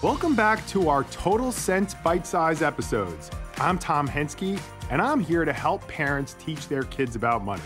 Welcome back to our Total Sense Bite-Size episodes. I'm Tom Henske, and I'm here to help parents teach their kids about money.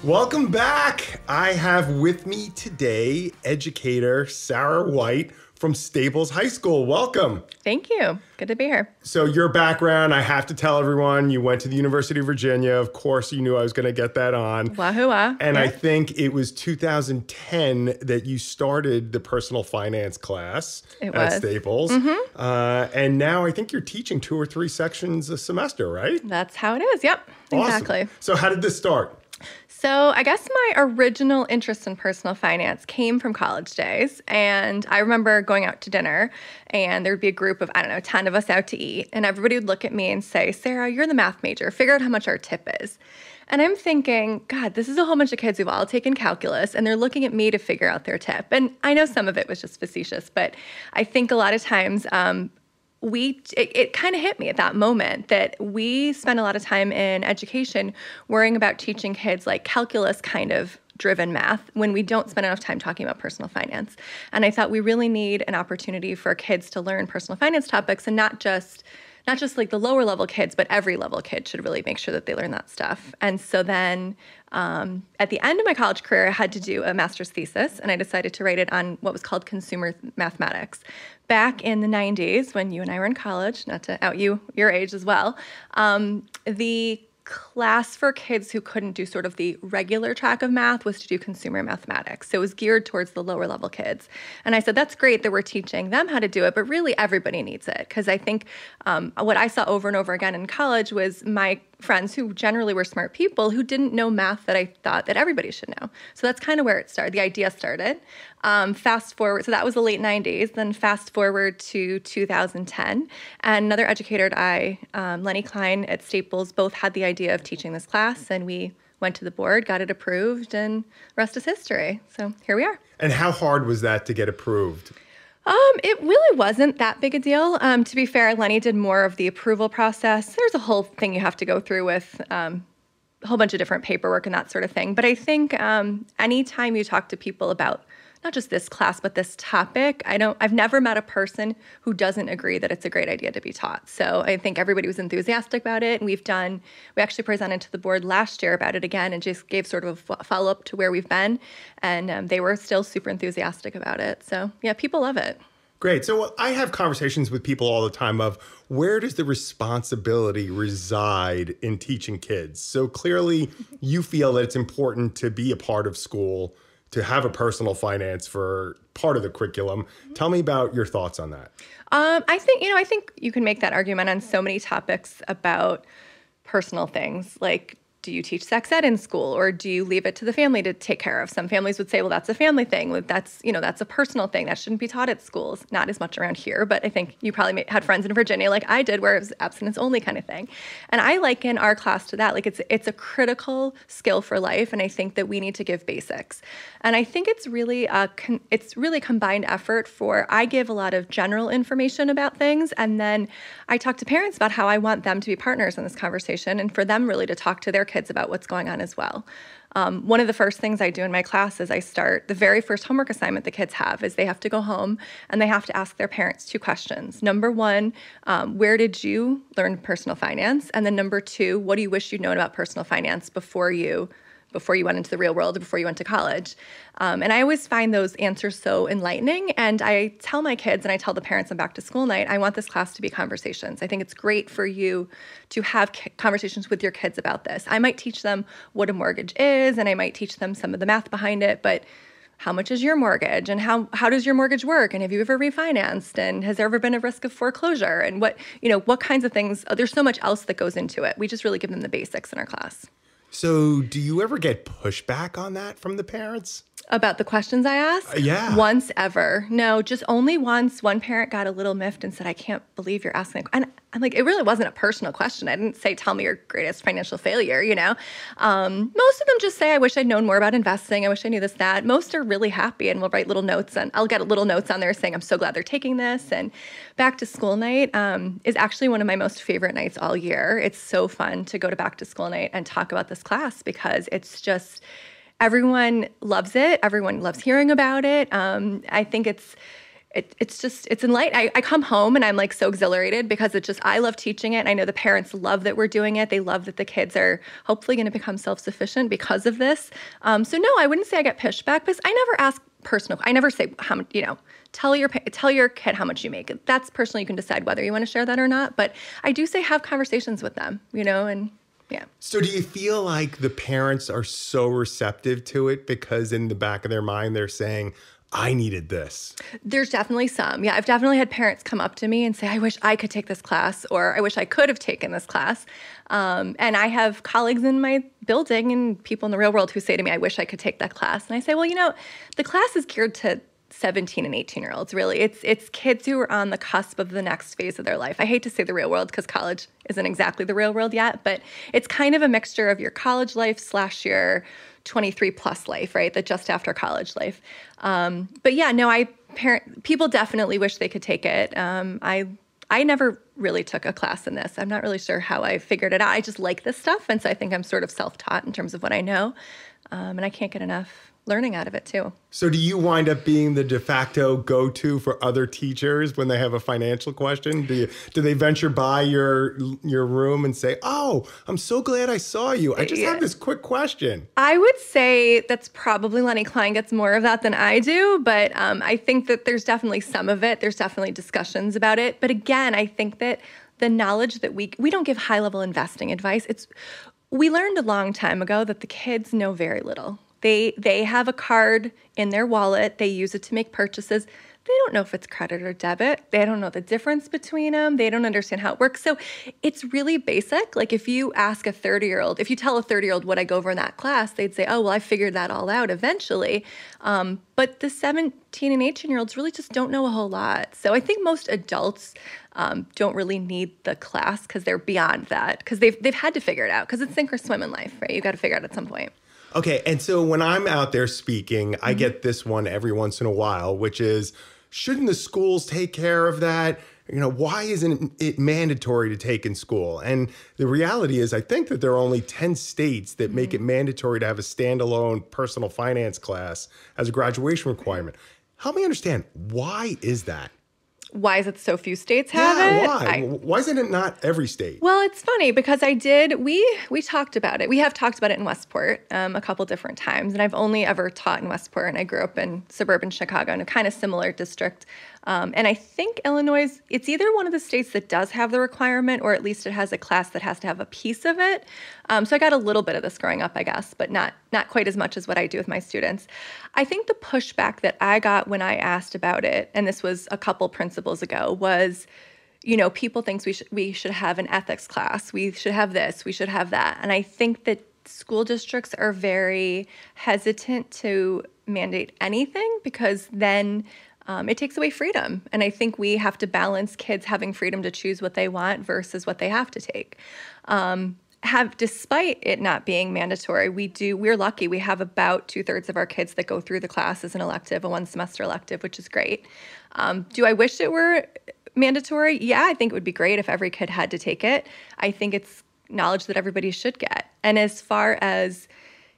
Welcome back. I have with me today educator Sarah White from Staples High School. Welcome. Thank you. Good to be here. So your background, I have to tell everyone, you went to the University of Virginia. Of course, you knew I was going to get that on. Wahoo-wah. And yeah. I think it was 2010 that you started the personal finance class at Staples. Mm-hmm. And now I think you're teaching 2 or 3 sections a semester, right? That's how it is. Yep, exactly. Awesome. So how did this start? So I guess my original interest in personal finance came from college days. And I remember going out to dinner and there'd be a group of, 10 of us out to eat. And everybody would look at me and say, Sarah, you're the math major. Figure out how much our tip is. And I'm thinking, God, this is a whole bunch of kids who've all taken calculus and they're looking at me to figure out their tip. And I know some of it was just facetious, but I think a lot of times it kind of hit me at that moment that we spend a lot of time in education worrying about teaching kids like calculus kind of driven math when we don't spend enough time talking about personal finance. And I thought we really need an opportunity for kids to learn personal finance topics and not just like the lower level kids, but every level kid should really make sure that they learn that stuff. And so then at the end of my college career, I had to do a master's thesis, and I decided to write it on what was called consumer mathematics. Back in the 90s, when you and I were in college, not to out your age as well, the class for kids who couldn't do sort of the regular track of math was to do consumer mathematics. So it was geared towards the lower level kids. And I said, that's great that we're teaching them how to do it, but really everybody needs it. Because I think what I saw over and over again in college was my friends who generally were smart people who didn't know math that I thought that everybody should know. So that's kind of where it started. The idea started. Fast forward, so that was the late 90s. Then fast forward to 2010. And another educator and I, Lenny Klein at Staples, both had the idea of teaching this class. And we went to the board, got it approved, and the rest is history. So here we are. And how hard was that to get approved? It really wasn't that big a deal. To be fair, Lenny did more of the approval process. There's a whole thing you have to go through with a whole bunch of different paperwork and that sort of thing. But I think anytime you talk to people about not just this class, but this topic, I've never met a person who doesn't agree that it's a great idea to be taught. So I think everybody was enthusiastic about it. And we actually presented to the board last year about it again and just gave sort of a follow-up to where we've been. And they were still super enthusiastic about it. So yeah, people love it. Great. So I have conversations with people all the time of where does the responsibility reside in teaching kids? So clearly you feel that it's important to be a part of school, to have a personal finance for part of the curriculum. Tell me about your thoughts on that. I think you can make that argument on so many topics about personal things. Like, do you teach sex ed in school, or do you leave it to the family to take care of? Some families would say, well, that's a family thing. That's a personal thing. That shouldn't be taught at schools. Not as much around here, but I think you probably had friends in Virginia like I did where it was abstinence only kind of thing. And I liken our class to that. Like it's a critical skill for life, and I think that we need to give basics. And I think it's really a combined effort I give a lot of general information about things, and then I talk to parents about how I want them to be partners in this conversation and for them really to talk to their kids about what's going on as well. One of the first things I do in my class is the very first homework assignment the kids have is they have to go home and they have to ask their parents 2 questions. Number 1, where did you learn personal finance? And then number 2, what do you wish you'd known about personal finance before you went into the real world or before you went to college? And I always find those answers so enlightening. And I tell my kids and I tell the parents on back to school night, I want this class to be conversations. I think it's great for you to have conversations with your kids about this. I might teach them what a mortgage is, and I might teach them some of the math behind it, but how much is your mortgage, and how does your mortgage work, and have you ever refinanced, and has there ever been a risk of foreclosure, and what kinds of things? There's so much else that goes into it. We just really give them the basics in our class. So do you ever get pushback on that from the parents? About the questions I asked? Yeah. Once ever. No, just only once. One parent got a little miffed and said, I can't believe you're asking. And I'm like, it really wasn't a personal question. I didn't say, tell me your greatest financial failure, Most of them just say, I wish I'd known more about investing. I wish I knew this, that. Most are really happy and will write little notes. And I'll get little notes on there saying, I'm so glad they're taking this. And back to school night is actually one of my most favorite nights all year. It's so fun to go to back to school night and talk about this class because it's just... everyone loves it. Everyone loves hearing about it. I think it's enlightening. I come home and I'm like so exhilarated because I love teaching it. And I know the parents love that we're doing it. They love that the kids are hopefully going to become self-sufficient because of this. So no, I wouldn't say I get pushback because I never ask I never say how much, tell your kid how much you make. That's personally, you can decide whether you want to share that or not. But I do say have conversations with them, and yeah. So do you feel like the parents are so receptive to it because in the back of their mind, they're saying, I needed this? There's definitely some. Yeah, I've definitely had parents come up to me and say, I wish I could take this class, or I wish I could have taken this class. And I have colleagues in my building and people in the real world who say to me, I wish I could take that class. And I say, well, the class is geared to 17 and 18-year-olds, really. It's kids who are on the cusp of the next phase of their life. I hate to say the real world because college isn't exactly the real world yet, but it's kind of a mixture of your college life / your 23 plus life, right? The just after college life. But yeah, no, people definitely wish they could take it. I never really took a class in this. I'm not really sure how I figured it out. I just like this stuff. And so I think I'm sort of self-taught in terms of what I know. And I can't get enough learning out of it too. So do you wind up being the de facto go-to for other teachers when they have a financial question? Do they venture by your room and say, oh, I'm so glad I saw you. I just have this quick question. I would say that's probably Lenny Klein gets more of that than I do. But I think that there's definitely some of it. There's definitely discussions about it. But again, I think that the knowledge that we don't give high-level investing advice. We learned a long time ago that the kids know very little. They have a card in their wallet. They use it to make purchases. They don't know if it's credit or debit. They don't know the difference between them. They don't understand how it works. So it's really basic. Like if you ask a 30-year-old, if you tell a 30-year-old what I go over in that class, they'd say, oh, well, I figured that all out eventually. But the 17 and 18-year-olds really just don't know a whole lot. So I think most adults don't really need the class because they're beyond that, because they've had to figure it out, because it's sink or swim in life, right? You got to figure it out at some point. Okay, and so when I'm out there speaking, I get this one every once in a while, which is, shouldn't the schools take care of that? Why isn't it mandatory to take in school? And the reality is, I think that there are only 10 states that make it mandatory to have a standalone personal finance class as a graduation requirement. Help me understand, why is that? Why is it so few states have it? Why? Why isn't it not every state? Well, it's funny because we talked about it. We have talked about it in Westport a couple different times, and I've only ever taught in Westport, and I grew up in suburban Chicago in a kind of similar district. And I think Illinois, it's either one of the states that does have the requirement, or at least it has a class that has to have a piece of it. So I got a little bit of this growing up, I guess, but not quite as much as what I do with my students. I think the pushback that I got when I asked about it, and this was a couple principles ago, was, people think we should have an ethics class. We should have this. We should have that. And I think that school districts are very hesitant to mandate anything because then it takes away freedom. And I think we have to balance kids having freedom to choose what they want versus what they have to take. Despite it not being mandatory, we're lucky. We have about 2/3 of our kids that go through the class as an elective, a one-semester elective, which is great. Do I wish it were mandatory? Yeah, I think it would be great if every kid had to take it. I think it's knowledge that everybody should get. And as far as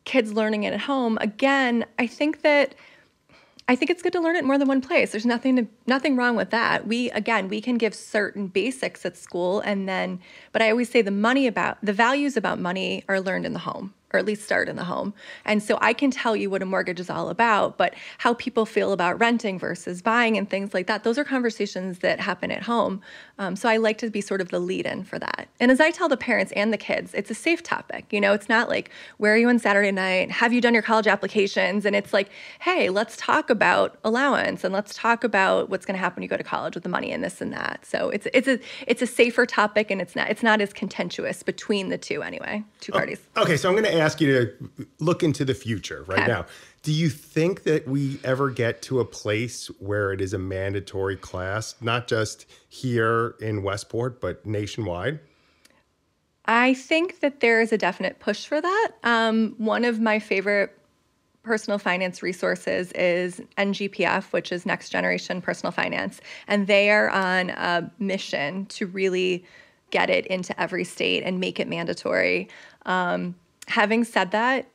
kids learning it at home, again, I think it's good to learn it in more than one place. There's nothing wrong with that. We can give certain basics at school, but I always say the values about money are learned in the home, or at least start in the home. And so I can tell you what a mortgage is all about, but how people feel about renting versus buying and things like that, those are conversations that happen at home. So I like to be sort of the lead-in for that. And as I tell the parents and the kids, it's a safe topic. It's not like, where are you on Saturday night? Have you done your college applications? And it's like, hey, let's talk about allowance, and let's talk about what's going to happen when you go to college with the money and this and that. So it's a safer topic, and it's not as contentious between the two anyway, two parties. Okay, so I'm going to ask you to look into the future right now. Do you think that we ever get to a place where it is a mandatory class, not just here in Westport, but nationwide? I think that there is a definite push for that. One of my favorite personal finance resources is NGPF, which is Next Generation Personal Finance. And they are on a mission to really get it into every state and make it mandatory. Having said that,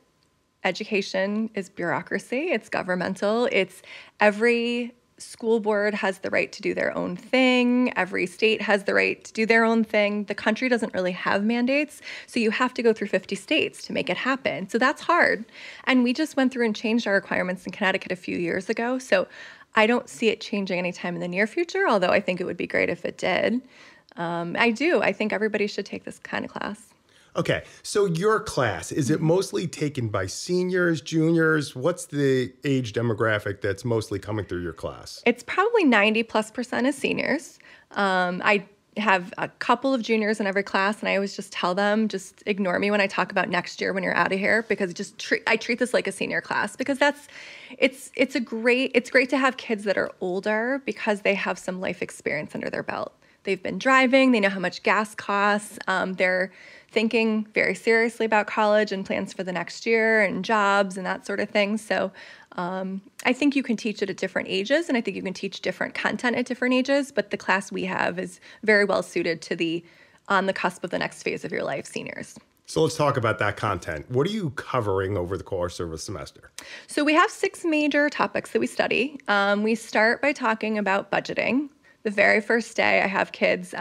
education is bureaucracy, it's governmental, it's every school board has the right to do their own thing. Every state has the right to do their own thing. The country doesn't really have mandates, so you have to go through 50 states to make it happen. So that's hard. And we just went through and changed our requirements in Connecticut a few years ago. So I don't see it changing anytime in the near future, although I think it would be great if it did. I do. I think everybody should take this kind of class. Okay, so your class, is it mostly taken by seniors, juniors? What's the age demographic that's mostly coming through your class? It's probably 90+% is seniors. I have a couple of juniors in every class, and I always just tell them, just ignore me when I talk about next year when you're out of here, because I treat this like a senior class, because it's great to have kids that are older because they have some life experience under their belt. They've been driving, they know how much gas costs, they're thinking very seriously about college and plans for the next year and jobs and that sort of thing. So I think you can teach it at different ages, and I think you can teach different content at different ages, but the class we have is very well suited to the on the cusp of the next phase of your life seniors. So let's talk about that content. What are you covering over the course of a semester? So we have 6 major topics that we study. We start by talking about budgeting. The very first day, I have kids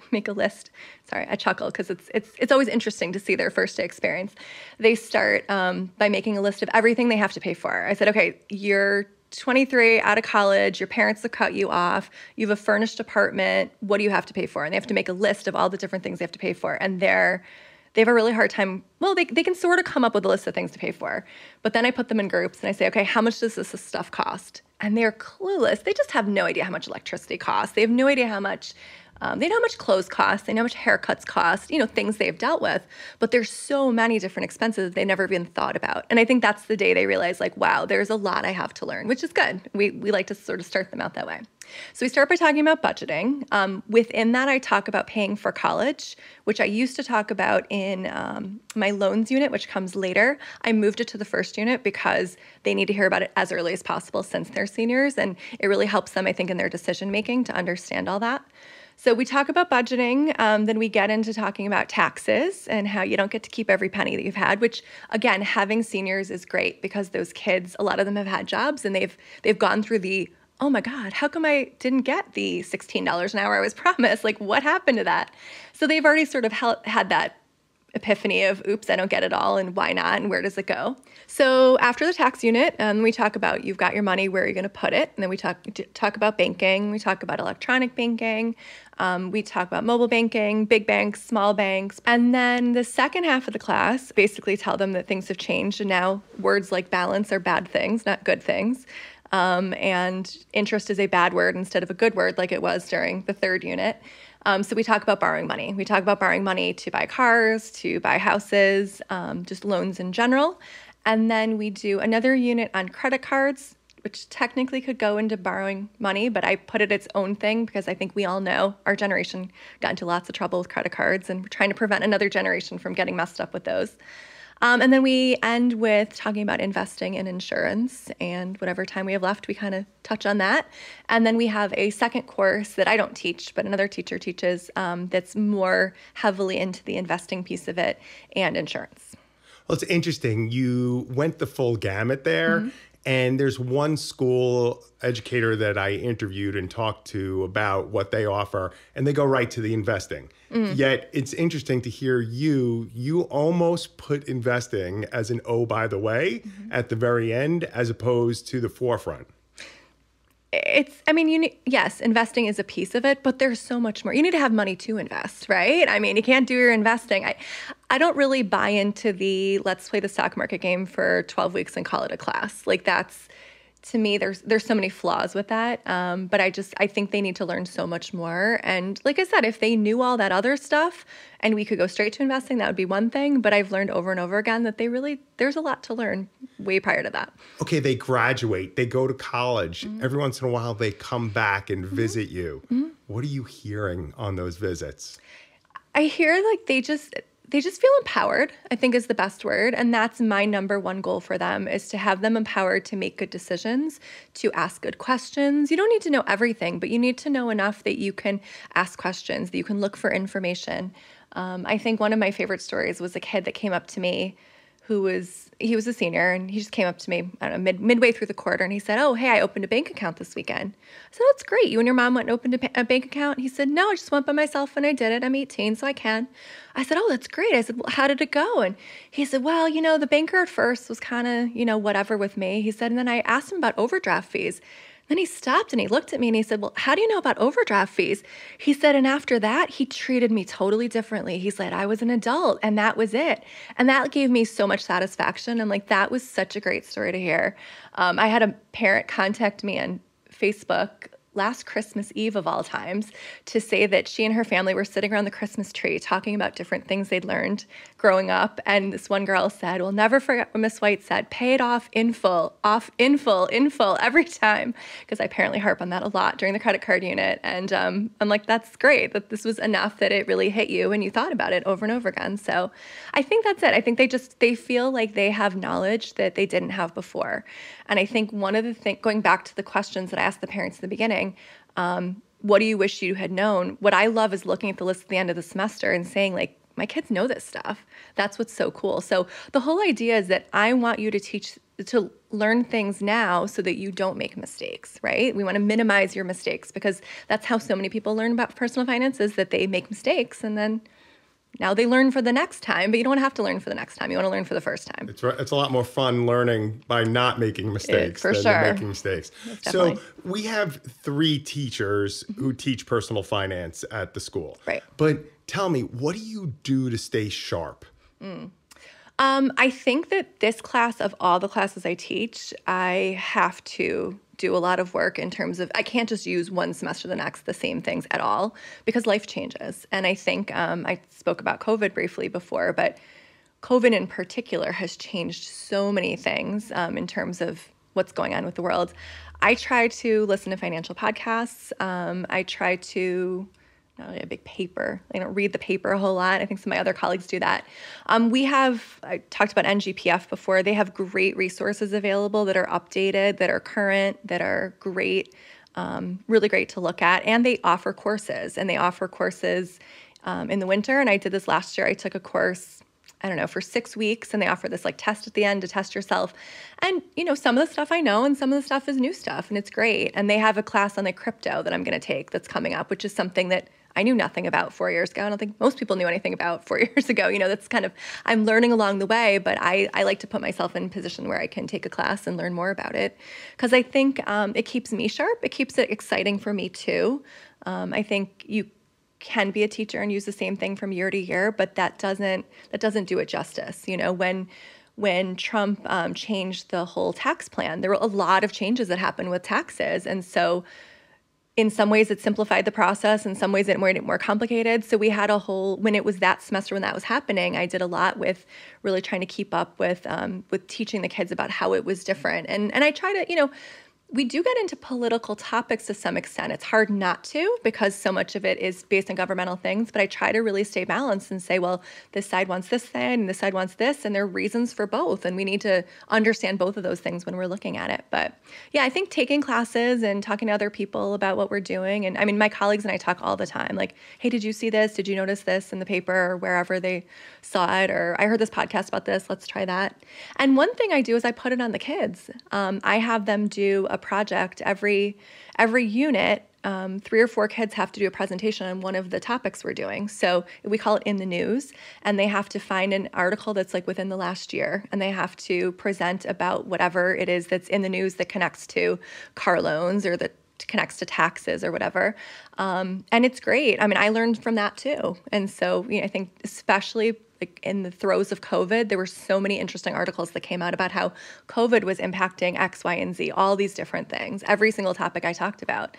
make a list. Sorry, I chuckle because it's always interesting to see their first day experience. They start by making a list of everything they have to pay for. I said, okay, you're 23, out of college, your parents have cut you off, you have a furnished apartment, what do you have to pay for? And they have to make a list of all the different things they have to pay for. And they have a really hard time. Well, they can sort of come up with a list of things to pay for. But then I put them in groups and I say, okay, how much does this stuff cost? And they're clueless. They just have no idea how much electricity costs. They have no idea how much, they know how much clothes cost. They know how much haircuts cost, things they've dealt with. But there's so many different expenses they never even thought about. And I think that's the day they realize, like, wow, there's a lot I have to learn, which is good. We like to sort of start them out that way. So we start by talking about budgeting. Within that, I talk about paying for college, which I used to talk about in my loans unit, which comes later. I moved it to the first unit because they need to hear about it as early as possible since they're seniors, and it really helps them, I think, in their decision making to understand all that. So we talk about budgeting, then we get into talking about taxes and how you don't get to keep every penny that you've had, which, again, having seniors is great because those kids, a lot of them have had jobs and they've gone through the, oh my God, how come I didn't get the $16 an hour I was promised? Like, what happened to that? So they've already sort of had that epiphany of, oops, I don't get it all, and why not, and where does it go? So after the tax unit, we talk about you've got your money, where are you going to put it? And then we talk about banking. We talk about electronic banking. We talk about mobile banking, big banks, small banks. And then the second half of the class basically tell them that things have changed, and now words like balance are bad things, not good things. And interest is a bad word instead of a good word like it was during the third unit. So we talk about borrowing money. We talk about borrowing money to buy cars, to buy houses, just loans in general. And then we do another unit on credit cards, which technically could go into borrowing money, but I put it its own thing because I think we all know our generation got into lots of trouble with credit cards, and we're trying to prevent another generation from getting messed up with those. And then we end with talking about investing in insurance, and whatever time we have left, we kind of touch on that. And then we have a second course that I don't teach, but another teacher teaches that's more heavily into the investing piece of it and insurance. Well, it's interesting. You went the full gamut there. Mm-hmm. And there's one school educator that I interviewed and talked to about what they offer, and they go right to the investing. Yet it's interesting to hear you almost put investing as an oh, by the way, at the very end, as opposed to the forefront. Yes, investing is a piece of it, but there's so much more. You need to have money to invest, right? I mean, you can't do your investing. I don't really buy into the let's play the stock market game for 12 weeks and call it a class. Like, that's, to me, there's so many flaws with that. But I think they need to learn so much more. And like I said, if they knew all that other stuff and we could go straight to investing, that would be one thing. But I've learned over and over again that there's a lot to learn way prior to that. Okay, they graduate, they go to college. Every once in a while, they come back and visit you. What are you hearing on those visits? I hear like they just feel empowered, I think is the best word. And that's my number one goal for them, is to have them empowered to make good decisions, to ask good questions. You don't need to know everything, but you need to know enough that you can ask questions, that you can look for information. I think one of my favorite stories was a kid that came up to me he was a senior, and he just came up to me, I don't know, midway through the quarter, and he said, "Oh, hey, I opened a bank account this weekend." I said, "Oh, that's great. You and your mom went and opened a bank account?" He said, "No, I just went by myself and I did it. I'm 18, so I can." I said, "Oh, that's great." I said, "Well, how did it go?" And he said, "Well, the banker at first was kind of, whatever with me." He said, and then I asked him about overdraft fees. Then he stopped and he looked at me and he said, "Well, how do you know about overdraft fees?" He said, and after that, he treated me totally differently. He said, "I was an adult and that was it." And that gave me so much satisfaction. And like, that was such a great story to hear. I had a parent contact me on Facebook last Christmas Eve of all times to say that she and her family were sitting around the Christmas tree talking about different things they'd learned growing up. And this one girl said, "We'll never forget what Miss White said, pay it off in full, in full every time." Because I apparently harp on that a lot during the credit card unit. And I'm like, that's great that this was enough that it really hit you and you thought about it over and over again. So I think that's it. I think they feel like they have knowledge that they didn't have before. And I think one of the things, going back to the questions that I asked the parents in the beginning, what do you wish you had known? What I love is looking at the list at the end of the semester and saying, like, my kids know this stuff. That's what's so cool. So the whole idea is that I want you to learn things now so that you don't make mistakes, right? We want to minimize your mistakes because that's how so many people learn about personal finance, is that they make mistakes and then now they learn for the next time, but you don't have to learn for the next time. You want to learn for the first time. It's right. It's a lot more fun learning by not making mistakes than making mistakes. So we have 3 teachers who teach personal finance at the school. Right. But tell me, what do you do to stay sharp? I think that this class, of all the classes I teach, I have to do a lot of work in terms of, I can't just use one semester to the next the same things at all, because life changes. And I think I spoke about COVID briefly before, but COVID in particular has changed so many things in terms of what's going on with the world. I try to listen to financial podcasts. I try to not really a big paper. I don't read the paper a whole lot. I think some of my other colleagues do that. I talked about NGPF before. They have great resources available that are updated, that are current, that are great, really great to look at. And they offer courses, in the winter. And I did this last year. I took a course, I don't know, for 6 weeks, and they offer this like test at the end to test yourself. And, some of the stuff I know and some of the stuff is new stuff, and it's great. And they have a class on like crypto that I'm going to take that's coming up, which is something that I knew nothing about 4 years ago. I don't think most people knew anything about 4 years ago. That's kind of, I'm learning along the way, but I like to put myself in a position where I can take a class and learn more about it. Because I think it keeps me sharp. It keeps it exciting for me too. I think you can be a teacher and use the same thing from year to year, but that doesn't do it justice. When Trump changed the whole tax plan, there were a lot of changes that happened with taxes. And so in some ways it simplified the process, in some ways it made it more complicated. So we had when it was that semester when that was happening, I did a lot with really trying to keep up with teaching the kids about how it was different. And I try to, we do get into political topics to some extent. It's hard not to, because so much of it is based on governmental things, but I try to really stay balanced and say, well, this side wants this thing and this side wants this, and there are reasons for both, and we need to understand both of those things when we're looking at it. But yeah, I think taking classes and talking to other people about what we're doing, and I mean, my colleagues and I talk all the time, like, hey, did you see this? Did you notice this in the paper or wherever they saw it? Or I heard this podcast about this, let's try that. And one thing I do is I put it on the kids. I have them do a project every unit. 3 or 4 kids have to do a presentation on one of the topics we're doing. So we call it In the News, and they have to find an article that's like within the last year, and they have to present about whatever it is that's in the news that connects to car loans or that connects to taxes or whatever. And it's great. I mean, I learned from that too. And so, I think especially like in the throes of COVID, there were so many interesting articles that came out about how COVID was impacting X, Y, and Z, all these different things. Every single topic I talked about,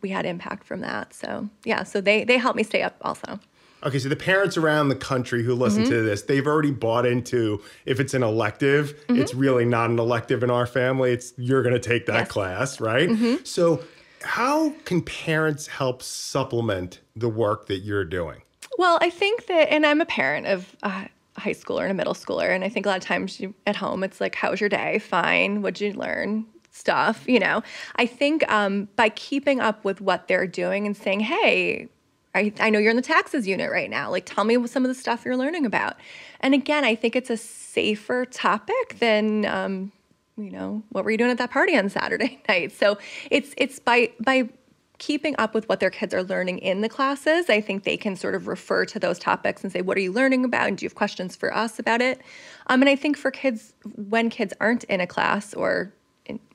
we had impact from that. So yeah, so they helped me stay up also. Okay, so the parents around the country who listen to this, they've already bought into, if it's an elective, it's really not an elective in our family. You're going to take that class, right? So how can parents help supplement the work that you're doing? Well, I think that, and I'm a parent of a high schooler and a middle schooler, and I think a lot of times at home, it's like, how was your day? Fine. What'd you learn? Stuff, I think by keeping up with what they're doing and saying, hey, I know you're in the taxes unit right now. Like, tell me some of the stuff you're learning about. And again, I think it's a safer topic than, what were you doing at that party on Saturday night? So it's by keeping up with what their kids are learning in the classes, I think they can sort of refer to those topics and say, what are you learning about? And do you have questions for us about it? And I think for kids, when kids aren't in a class or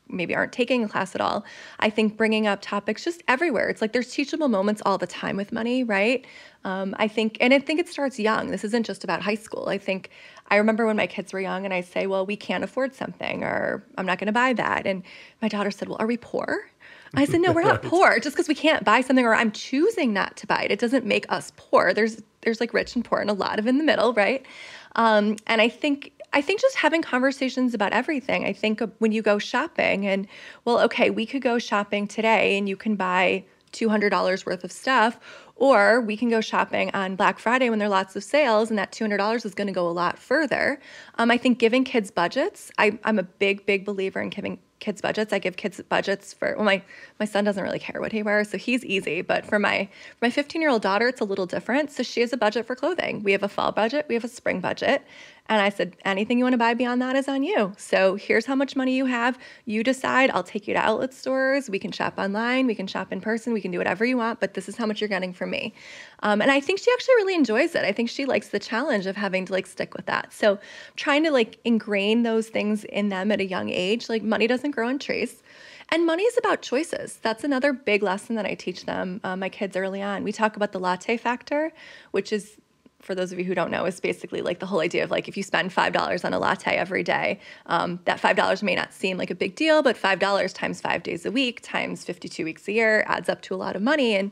maybe aren't taking a class at all, I think bringing up topics just everywhere. It's like there's teachable moments all the time with money, right? I think it starts young. This isn't just about high school. I remember when my kids were young and I say, well, we can't afford something, or I'm not going to buy that. And my daughter said, well, are we poor? I said, no, we're not poor. Just because we can't buy something or I'm choosing not to buy it, it doesn't make us poor. There's like rich and poor and a lot of in the middle, right? And I think just having conversations about everything. I think when you go shopping and, well, okay, we could go shopping today and you can buy $200 worth of stuff, or we can go shopping on Black Friday when there are lots of sales and that $200 is going to go a lot further. I think giving kids budgets, I'm a big, big believer in giving kids budgets. I give kids budgets for, well, my son doesn't really care what he wears, so he's easy. But for my 15-year-old daughter, it's a little different. So she has a budget for clothing. We have a fall budget. We have a spring budget. And I said, anything you want to buy beyond that is on you. So here's how much money you have. You decide. I'll take you to outlet stores. We can shop online. We can shop in person. We can do whatever you want. But this is how much you're getting from me. And I think she actually really enjoys it. I think she likes the challenge of having to stick with that. So trying to ingrain those things in them at a young age. Money doesn't grow on trees. And money is about choices. That's another big lesson that I teach them, my kids early on. We talk about the latte factor, which is, for those of you who don't know, is basically the whole idea of if you spend $5 on a latte every day, that $5 may not seem like a big deal, but $5 times 5 days a week times 52 weeks a year adds up to a lot of money. And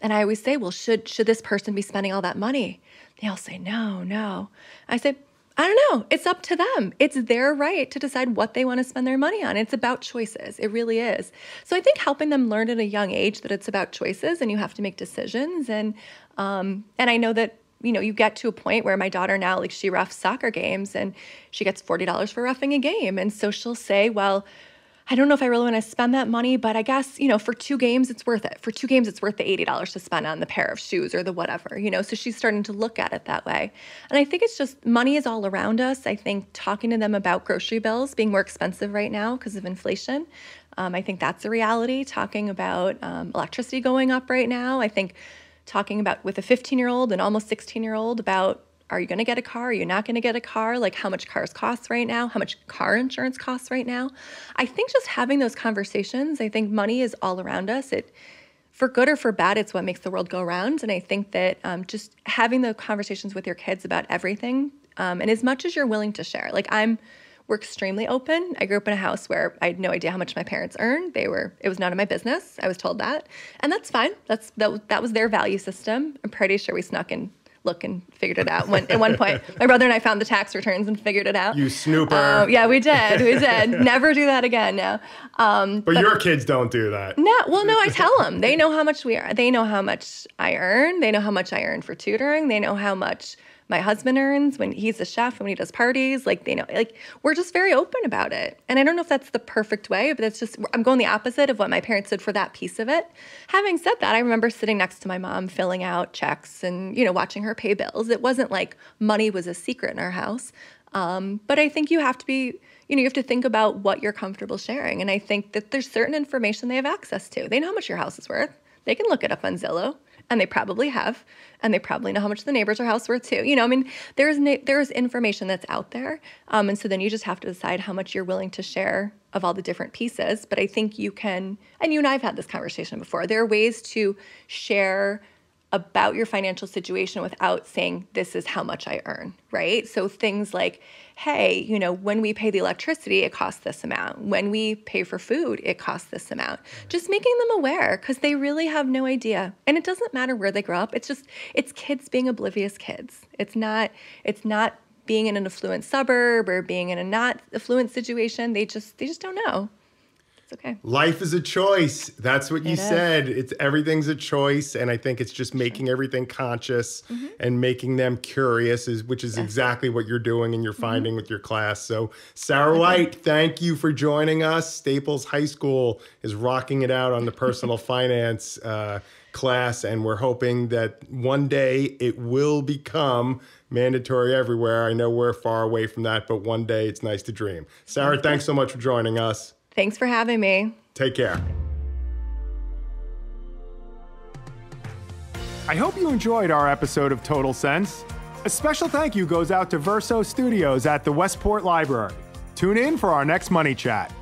I always say, well, should this person be spending all that money? They all say, no. I say, I don't know. It's up to them. It's their right to decide what they want to spend their money on. It's about choices. It really is. So I think helping them learn at a young age that it's about choices and you have to make decisions. And I know that, you get to a point where my daughter now, she roughs soccer games and she gets $40 for roughing a game. And so she'll say, well, I don't know if I really want to spend that money, but I guess, for 2 games, it's worth it. For 2 games, it's worth the $80 to spend on the pair of shoes or the whatever, so she's starting to look at it that way. And I think it's just money is all around us. I think talking to them about grocery bills being more expensive right now because of inflation, I think that's a reality. Talking about electricity going up right now. I think talking about with a 15-year-old and almost 16-year-old about, are you going to get a car? Are you not going to get a car? How much cars cost right now? How much car insurance costs right now? I think just having those conversations, I think money is all around us. For good or for bad, it's what makes the world go round. And I think that just having the conversations with your kids about everything, and as much as you're willing to share. We're extremely open. I grew up in a house where I had no idea how much my parents earned. It was none of my business. I was told that. And that's fine. That was their value system. I'm pretty sure we snuck in look and figured it out. At one point, my brother and I found the tax returns and figured it out. You snooper. Yeah, we did. We did. Never do that again now. But your kids don't do that. No, well, no, I tell them. They know how much we are. They know how much I earn. They know how much I earn for tutoring. They know how much my husband earns when he's a chef, when he does parties. They know, we're just very open about it. And I don't know if that's the perfect way, but it's just, I'm going the opposite of what my parents did for that piece of it. Having said that, I remember sitting next to my mom, filling out checks and, watching her pay bills. It wasn't like money was a secret in our house. But I think you have to be, you have to think about what you're comfortable sharing. And I think that there's certain information they have access to. They know how much your house is worth. They can look it up on Zillow. And they probably have, and they probably know how much the neighbors are house worth too. There's information that's out there. And so then you just have to decide how much you're willing to share of all the different pieces. But I think you can, and you and I have had this conversation before, there are ways to share about your financial situation without saying, this is how much I earn, right? So things like, hey, when we pay the electricity, it costs this amount. When we pay for food, it costs this amount. Just making them aware, because they really have no idea. And it doesn't matter where they grow up. It's kids being oblivious kids. It's not being in an affluent suburb or being in a not affluent situation. They just don't know. Okay. Life is a choice. That's what you said. Everything's a choice. And I think it's just making everything conscious and making them curious, which is exactly what you're doing and you're finding with your class. So Sarah White, thank you for joining us. Staples High School is rocking it out on the personal finance class, and we're hoping that one day it will become mandatory everywhere. I know we're far away from that, but one day it's nice to dream. Sarah, thanks so much for joining us. Thanks for having me. Take care. I hope you enjoyed our episode of Total Sense. A special thank you goes out to Verso Studios at the Westport Library. Tune in for our next Money Chat.